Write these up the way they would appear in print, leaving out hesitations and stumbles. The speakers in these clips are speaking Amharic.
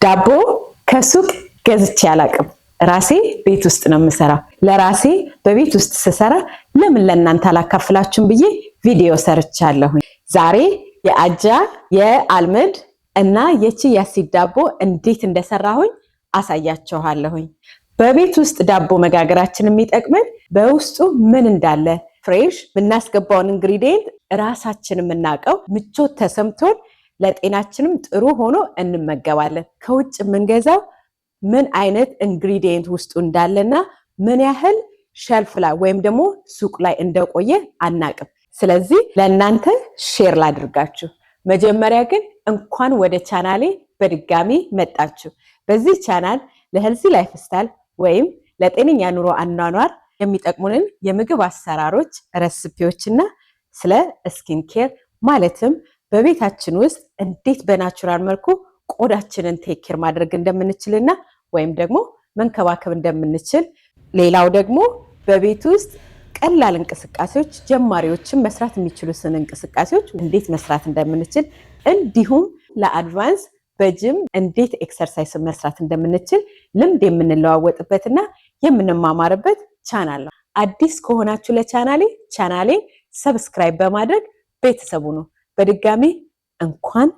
ዳቦ ከሱቅ ገዝቼ አላቅም። ራሴ ቤት ውስጥ ነው የምሰራው። ለራሴ በቤት ውስጥ ስሰራ ለምን ለእናንተ አላካፍላችሁም ብዬ ቪዲዮ ሰርቻለሁ። ዛሬ የአጃ የአልመድ እና የቺያ ሲድ ዳቦ እንዴት እንደሰራሁኝ አሳያችኋለሁኝ። በቤት ውስጥ ዳቦ መጋገራችን የሚጠቅመን በውስጡ ምን እንዳለ ፍሬሽ ብናስገባውን ኢንግሪዲየንት ራሳችን የምናውቀው ምቾት ተሰምቶን ለጤናችንም ጥሩ ሆኖ እንመገባለን። ከውጭ የምንገዛው ምን አይነት ኢንግሪዲየንት ውስጡ እንዳለና ምን ያህል ሸልፍ ላይ ወይም ደግሞ ሱቅ ላይ እንደቆየ አናቅም። ስለዚህ ለእናንተ ሼር ላድርጋችሁ። መጀመሪያ ግን እንኳን ወደ ቻናሌ በድጋሚ መጣችሁ። በዚህ ቻናል ለሄልዚ ላይፍ ስታይል ወይም ለጤነኛ ኑሮ አኗኗር የሚጠቅሙንን የምግብ አሰራሮች፣ ሬሲፒዎችና ስለ ስኪን ኬር ማለትም በቤታችን ውስጥ እንዴት በናቹራል መልኩ ቆዳችንን ቴክ ኬር ማድረግ እንደምንችልና ወይም ደግሞ መንከባከብ እንደምንችል፣ ሌላው ደግሞ በቤት ውስጥ ቀላል እንቅስቃሴዎች ጀማሪዎችን መስራት የሚችሉትን እንቅስቃሴዎች እንዴት መስራት እንደምንችል፣ እንዲሁም ለአድቫንስ በጅም እንዴት ኤክሰርሳይዝ መስራት እንደምንችል ልምድ የምንለዋወጥበትና የምንማማርበት ቻናል ነው። አዲስ ከሆናችሁ ቻናሌ ሰብስክራይብ በማድረግ ቤተሰቡ ነው። በድጋሚ እንኳን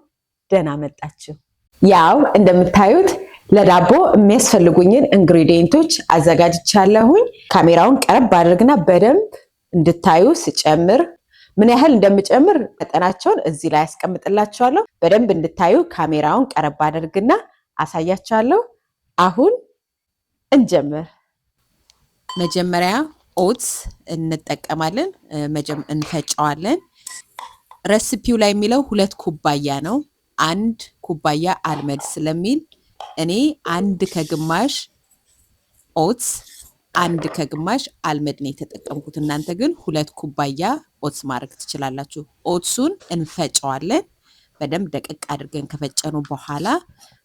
ደህና መጣችሁ። ያው እንደምታዩት ለዳቦ የሚያስፈልጉኝን ኢንግሪዲየንቶች አዘጋጅቻለሁኝ። ካሜራውን ቀረብ አድርግና በደንብ እንድታዩ ስጨምር ምን ያህል እንደምጨምር መጠናቸውን እዚህ ላይ አስቀምጥላችኋለሁ። በደንብ እንድታዩ ካሜራውን ቀረብ አድርግና አሳያችኋለሁ። አሁን እንጀምር። መጀመሪያ ኦትስ እንጠቀማለን። እንፈጨዋለን። ሬሲፒው ላይ የሚለው 2 ኩባያ ነው። 1 ኩባያ አልመድ ስለሚል እኔ 1 ከግማሽ ኦትስ 1 ከግማሽ አልመድ ነው የተጠቀምኩት። እናንተ ግን 2 ኩባያ ኦትስ ማድረግ ትችላላችሁ። ኦትሱን እንፈጨዋለን። በደንብ ደቀቅ አድርገን ከፈጨኑ በኋላ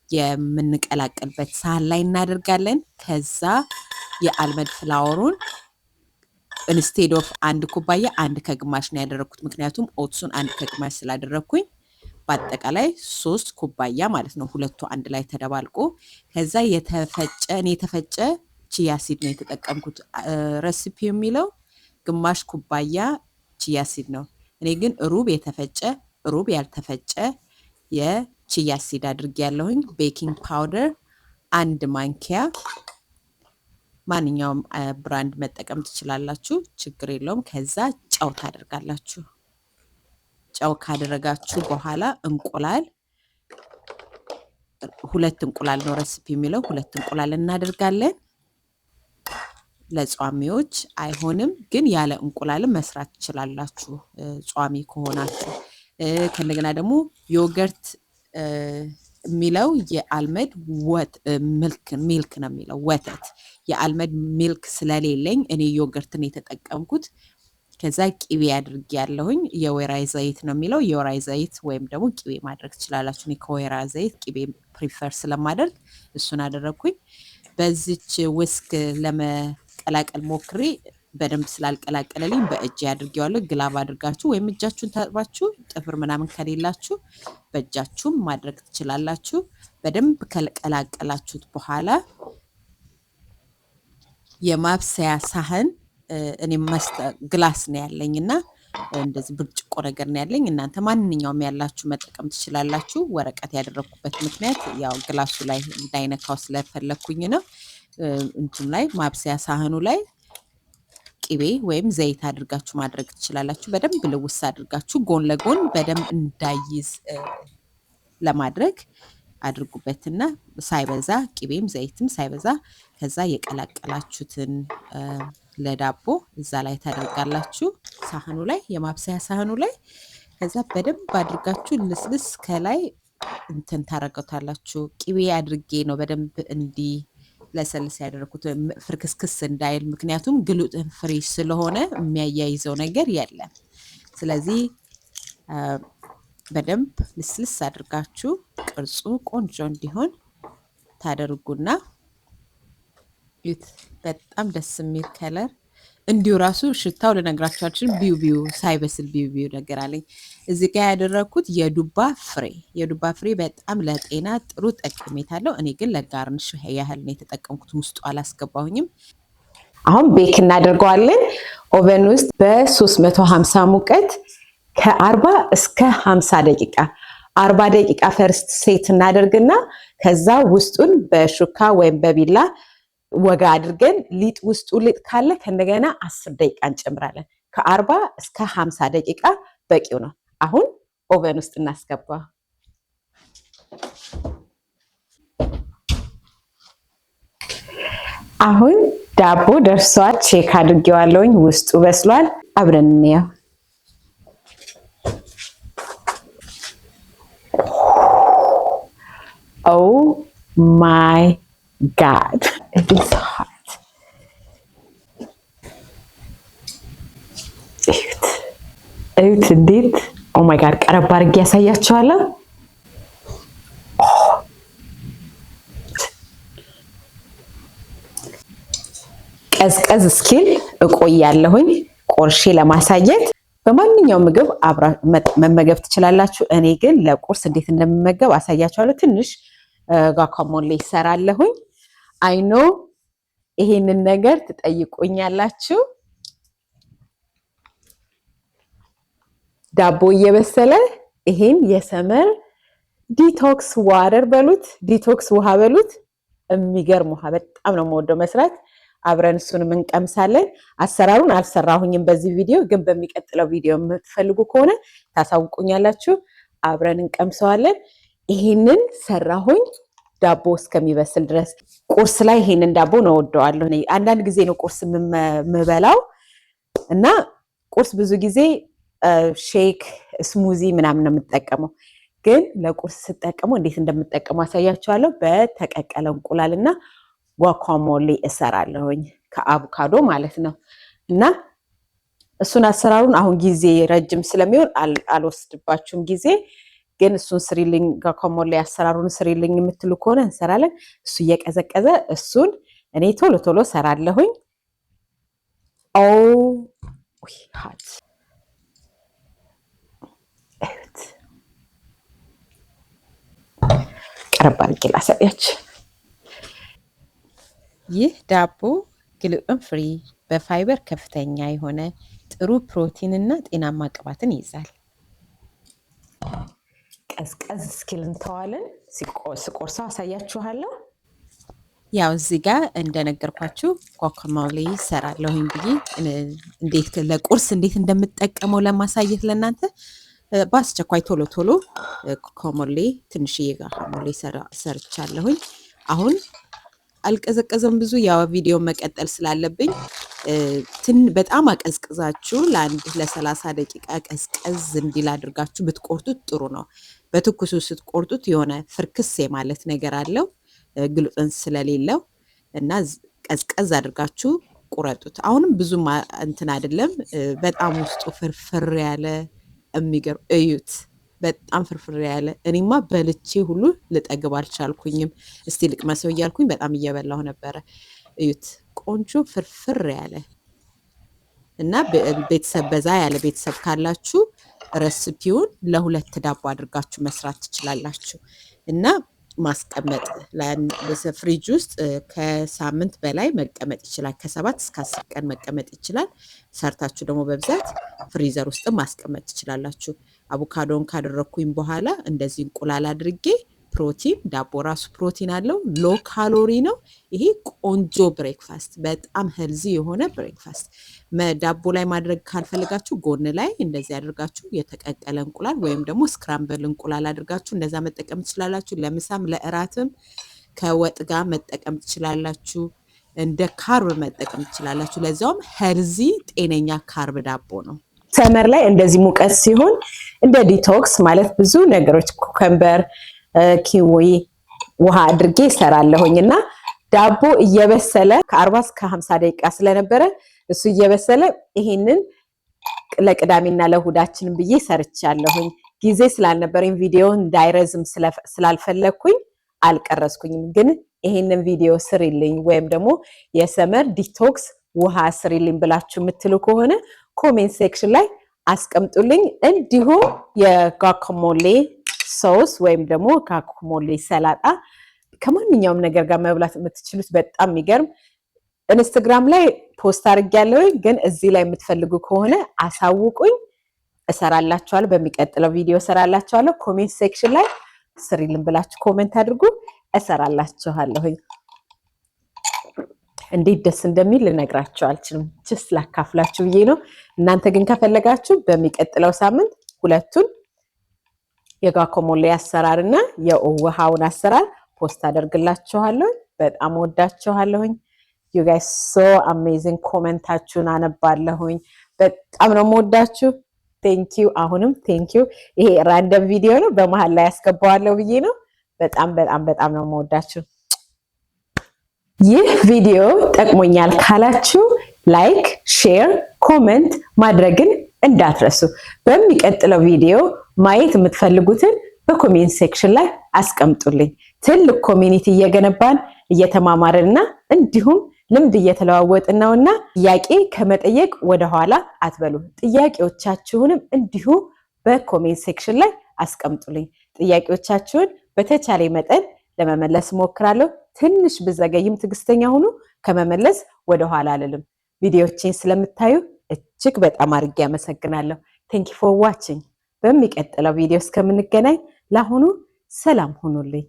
የምንቀላቀልበት ሳህን ላይ እናደርጋለን። ከዛ የአልመድ ፍላወሩን ኢንስቴድ ኦፍ 1 ኩባያ 1 ከግማሽ ነው ያደረኩት። ምክንያቱም ኦትሱን 1 ከግማሽ ስላደረኩኝ በአጠቃላይ 3 ኩባያ ማለት ነው። ሁለቱ አንድ ላይ ተደባልቆ ከዛ የተፈጨ ቺያ ሲድ ነው የተጠቀምኩት። ሬሲፒ የሚለው ግማሽ ኩባያ ቺያ ሲድ ነው። እኔ ግን ሩብ የተፈጨ ሩብ ያልተፈጨ የቺያ ሲድ አድርጌያለሁኝ። ቤኪንግ ፓውደር 1 ማንኪያ፣ ማንኛውም ብራንድ መጠቀም ትችላላችሁ፣ ችግር የለውም። ከዛ ጨው ታደርጋላችሁ። ጨው ካደረጋችሁ በኋላ እንቁላል 2 እንቁላል ነው ሬሲፒ የሚለው 2 እንቁላል እናደርጋለን። ለጿሚዎች አይሆንም፣ ግን ያለ እንቁላልም መስራት ትችላላችሁ ጿሚ ከሆናችሁ። ከእንደገና ደግሞ ዮገርት የሚለው የአልመድ ሚልክ ነው የሚለው ወተት። የአልመድ ሚልክ ስለሌለኝ እኔ ዮገርትን የተጠቀምኩት። ከዛ ቂቤ አድርጌ ያለሁኝ የወይራ ዘይት ነው የሚለው። የወይራ ዘይት ወይም ደግሞ ቂቤ ማድረግ ትችላላችሁ። እኔ ከወይራ ዘይት ቂቤ ፕሪፈር ስለማደርግ እሱን አደረግኩኝ። በዚች ውስክ ለመቀላቀል ሞክሬ በደንብ ስላልቀላቀለልኝ በእጅ አድርጌዋለሁ። ግላቭ አድርጋችሁ ወይም እጃችሁን ታጥባችሁ ጥፍር ምናምን ከሌላችሁ በእጃችሁም ማድረግ ትችላላችሁ። በደንብ ከቀላቀላችሁት በኋላ የማብሰያ ሳህን እኔ ግላስ ነው ያለኝና እንደዚህ ብርጭቆ ነገር ነው ያለኝ። እናንተ ማንኛውም ያላችሁ መጠቀም ትችላላችሁ። ወረቀት ያደረኩበት ምክንያት ያው ግላሱ ላይ እንዳይነካው ስለፈለኩኝ ነው። እንትን ላይ ማብሰያ ሳህኑ ላይ ቂቤ ወይም ዘይት አድርጋችሁ ማድረግ ትችላላችሁ። በደንብ ልውስ አድርጋችሁ ጎን ለጎን በደንብ እንዳይዝ ለማድረግ አድርጉበትና ሳይበዛ ቂቤም ዘይትም ሳይበዛ ከዛ የቀላቀላችሁትን ለዳቦ እዛ ላይ ታደርጋላችሁ ሳህኑ ላይ የማብሰያ ሳህኑ ላይ። ከዛ በደንብ አድርጋችሁ ልስልስ ከላይ እንትን ታረጋታላችሁ። ቂቤ አድርጌ ነው በደንብ እንዲ ለሰልስ ያደረኩት ፍርክስክስ እንዳይል፣ ምክንያቱም ግሉተን ፍሪ ስለሆነ የሚያያይዘው ነገር የለም። ስለዚህ በደንብ ልስልስ አድርጋችሁ ቅርጹ ቆንጆ እንዲሆን ታደርጉና በጣም ደስ የሚል ከለር እንዲሁ ራሱ ሽታው ልነግራችኋችን ቢዩ ሳይበስል ቢዩ ነገር አለኝ። እዚህ ጋር ያደረኩት የዱባ ፍሬ በጣም ለጤና ጥሩ ጠቀሜታ አለው። እኔ ግን ለጋርንሽ ያህል ነው የተጠቀምኩት፣ ውስጡ አላስገባሁኝም። አሁን ቤክ እናደርገዋለን ኦቨን ውስጥ በ350 ሙቀት ከ40 እስከ 50 ደቂቃ 40 ደቂቃ ፈርስት ሴት እናደርግና ከዛ ውስጡን በሹካ ወይም በቢላ ወጋ አድርገን ሊጥ ውስጡ ሊጥ ካለ ከእንደገና 10 ደቂቃ እንጨምራለን። ከ40 እስከ 50 ደቂቃ በቂው ነው። አሁን ኦቨን ውስጥ እናስገባ። አሁን ዳቦ ደርሷል። ቼክ አድርጌዋለሁኝ፣ ውስጡ በስሏል። አብረን እንየው። Oh my God, it is hot. እዩት እንዴት! Oh my God, ቀረብ አድርጌ ያሳያችኋለሁ። ቀዝቀዝ እስኪል እቆያለሁኝ ቆርሼ ለማሳየት። በማንኛውም ምግብ መመገብ ትችላላችሁ። እኔ ግን ለቁርስ እንዴት እንደምመገብ አሳያችኋለሁ። ትንሽ ጓካሞሌ ይሰራለሁኝ። አይኖ ይሄንን ነገር ትጠይቁኛላችሁ። ዳቦ እየበሰለ ይሄን የሰመር ዲቶክስ ዋተር በሉት፣ ዲቶክስ ውሃ በሉት። የሚገርም ውሃ በጣም ነው የምወደው መስራት። አብረን እሱንም እንቀምሳለን። አሰራሩን አልሰራሁኝም በዚህ ቪዲዮ፣ ግን በሚቀጥለው ቪዲዮ የምትፈልጉ ከሆነ ታሳውቁኛላችሁ። አብረን እንቀምሰዋለን። ይሄንን ሰራሁኝ ዳቦ እስከሚበስል ድረስ። ቁርስ ላይ ይሄንን ዳቦ ነው ወደዋለሁ። አንዳንድ ጊዜ ነው ቁርስ የምበላው እና ቁርስ ብዙ ጊዜ ሼክ ስሙዚ ምናምን ነው የምጠቀመው። ግን ለቁርስ ስጠቀመው እንዴት እንደምጠቀመው አሳያችኋለሁ። በተቀቀለ እንቁላልና ጓካሞሌ እሰራለሁኝ ከአቮካዶ ማለት ነው። እና እሱን አሰራሩን አሁን ጊዜ ረጅም ስለሚሆን አልወስድባችሁም ጊዜ። ግን እሱን ስሪልኝ ጓካሞሌ አሰራሩን ስሪልኝ የምትሉ ከሆነ እንሰራለን። እሱ እየቀዘቀዘ እሱን እኔ ቶሎ ቶሎ ሰራለሁኝ። ኦ ሃት ቀረብ አድርጌ ላሳያችሁ። ይህ ዳቦ ግሉተን ፍሪ በፋይበር ከፍተኛ የሆነ ጥሩ ፕሮቲን እና ጤናማ ቅባትን ይይዛል። ቀዝቀዝ እስኪል እንተዋለን። ስቆርሰው አሳያችኋለሁ። ያው እዚህ ጋር እንደነገርኳችሁ ጓካሞሌ ሰራለሁኝ ብዬ እንዴት ለቁርስ እንዴት እንደምጠቀመው ለማሳየት ለእናንተ በአስቸኳይ ቶሎ ቶሎ ጓካሞሌ ትንሽዬ ጓካሞሌ ሰርቻለሁኝ። አሁን አልቀዘቀዘም ብዙ ያው ቪዲዮ መቀጠል ስላለብኝ በጣም አቀዝቅዛችሁ ለ30 ደቂቃ ቀዝቀዝ እንዲል አድርጋችሁ ብትቆርጡት ጥሩ ነው። በትኩሱ ስትቆርጡት የሆነ ፍርክስ ማለት ነገር አለው ግሉተን ስለሌለው እና ቀዝቀዝ አድርጋችሁ ቁረጡት። አሁንም ብዙም እንትን አይደለም፣ በጣም ውስጡ ፍርፍር ያለ የሚገርም እዩት። በጣም ፍርፍር ያለ እኔማ በልቼ ሁሉ ልጠግብ አልቻልኩኝም። እስቲ ልቅመሰው እያልኩኝ በጣም እየበላሁ ነበረ። እዩት፣ ቆንጆ ፍርፍር ያለ እና ቤተሰብ በዛ ያለ ቤተሰብ ካላችሁ ረሲፒውን ለ2 ዳቦ አድርጋችሁ መስራት ትችላላችሁ እና ማስቀመጥ ፍሪጅ ውስጥ ከሳምንት በላይ መቀመጥ ይችላል። ከ7 እስከ 10 ቀን መቀመጥ ይችላል። ሰርታችሁ ደግሞ በብዛት ፍሪዘር ውስጥ ማስቀመጥ ትችላላችሁ። አቮካዶን ካደረኩኝ በኋላ እንደዚህ እንቁላል አድርጌ ፕሮቲን፣ ዳቦ ራሱ ፕሮቲን አለው፣ ሎ ካሎሪ ነው። ይሄ ቆንጆ ብሬክፋስት፣ በጣም ሄልዚ የሆነ ብሬክፋስት። ዳቦ ላይ ማድረግ ካልፈልጋችሁ ጎን ላይ እንደዚህ አድርጋችሁ የተቀቀለ እንቁላል ወይም ደግሞ ስክራምብል እንቁላል አድርጋችሁ እንደዛ መጠቀም ትችላላችሁ። ለምሳም ለእራትም ከወጥ ጋር መጠቀም ትችላላችሁ። እንደ ካርብ መጠቀም ትችላላችሁ። ለዛውም ሄልዚ ጤነኛ ካርብ ዳቦ ነው። ሰመር ላይ እንደዚህ ሙቀት ሲሆን እንደ ዲቶክስ ማለት ብዙ ነገሮች ኩከምበር፣ ኪዊ ውሃ አድርጌ እሰራለሁኝ እና ዳቦ እየበሰለ ከ40 እስከ 50 ደቂቃ ስለነበረ እሱ እየበሰለ ይሄንን ለቅዳሜና ለእሁዳችን ብዬ ሰርቻለሁኝ። ጊዜ ስላልነበረኝ ቪዲዮን እንዳይረዝም ስላልፈለኩኝ አልቀረስኩኝም። ግን ይሄንን ቪዲዮ ስሪልኝ ወይም ደግሞ የሰመር ዲቶክስ ውሃ ስሪልኝ ብላችሁ የምትሉ ከሆነ ኮሜንት ሴክሽን ላይ አስቀምጡልኝ። እንዲሁም የጓካሞሌ ሶስ ወይም ደግሞ ጓካሞሌ ሰላጣ ከማንኛውም ነገር ጋር መብላት የምትችሉት በጣም የሚገርም ኢንስታግራም ላይ ፖስት አድርጌያለሁ። ግን እዚህ ላይ የምትፈልጉ ከሆነ አሳውቁኝ፣ እሰራላችኋለሁ። በሚቀጥለው ቪዲዮ እሰራላችኋለሁ። ኮሜንት ሴክሽን ላይ ስሪልን ብላችሁ ኮሜንት አድርጉ፣ እሰራላችኋለሁ። እንዴት ደስ እንደሚል ልነግራችሁ አልችልም። ጀስት ላካፍላችሁ ብዬ ነው። እናንተ ግን ከፈለጋችሁ በሚቀጥለው ሳምንት ሁለቱን የጓካሞሌ አሰራርና የውሃውን አሰራር ፖስት አደርግላችኋለሁ። በጣም ወዳችኋለሁኝ። you guys so amazing ኮሜንታችሁን አነባለሁኝ። በጣም ነው የምወዳችሁ። thank you አሁንም thank you። ይሄ ራንደም ቪዲዮ ነው በመሃል ላይ ያስገባዋለሁ ብዬ ነው። በጣም በጣም በጣም ነው የምወዳችሁ። ይህ ቪዲዮ ጠቅሞኛል ካላችሁ ላይክ፣ ሼር፣ ኮሜንት ማድረግን እንዳትረሱ። በሚቀጥለው ቪዲዮ ማየት የምትፈልጉትን በኮሜንት ሴክሽን ላይ አስቀምጡልኝ። ትልቅ ኮሚኒቲ እየገነባን እየተማማርንና እንዲሁም ልምድ እየተለዋወጥን ነውና ጥያቄ ከመጠየቅ ወደ ኋላ አትበሉ። ጥያቄዎቻችሁንም እንዲሁ በኮሜንት ሴክሽን ላይ አስቀምጡልኝ። ጥያቄዎቻችሁን በተቻለ መጠን ለመመለስ ሞክራለሁ። ትንሽ ብዘገይም ትዕግስተኛ ሁኑ። ከመመለስ ወደ ኋላ አልልም። ቪዲዮዎችን ስለምታዩ እጅግ በጣም አድርጌ አመሰግናለሁ። Thank you for watching። በሚቀጥለው ቪዲዮ እስከምንገናኝ ለአሁኑ ሰላም ሁኑልኝ።